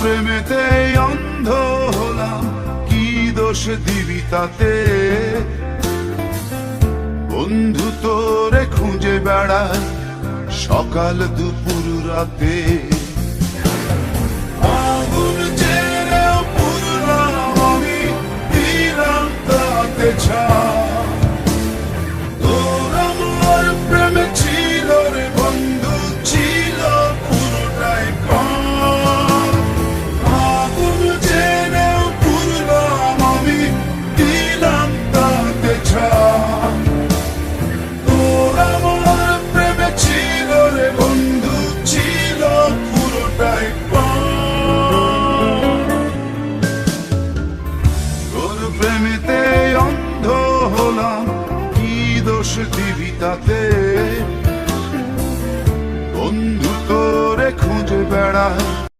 প্রেমেতে অন্ধ হলাম, কি দোষ দিবি তাতে? বন্ধু তোরে খুঁজে বেড়ায় সকাল দুপুর রাতে। আগুন জেনেও পুরলাম আমি, দিলাম তাতে ছাই। তোর আমার প্রেমে ছিল রে বন্ধু, ছিল পুরোটাই কম। আগুন জেনেও পুরলাম আমি, দিলাম তাতে ছাই। তোর আমার প্রেমে ছিল রে বন্ধু, ছিল পুরোটাই কম। তোর প্রেমেতে অন্ধ হলাম, কি দোষ দিবি তাতে? বন্ধু তোরে খুঁজে বেড়ায়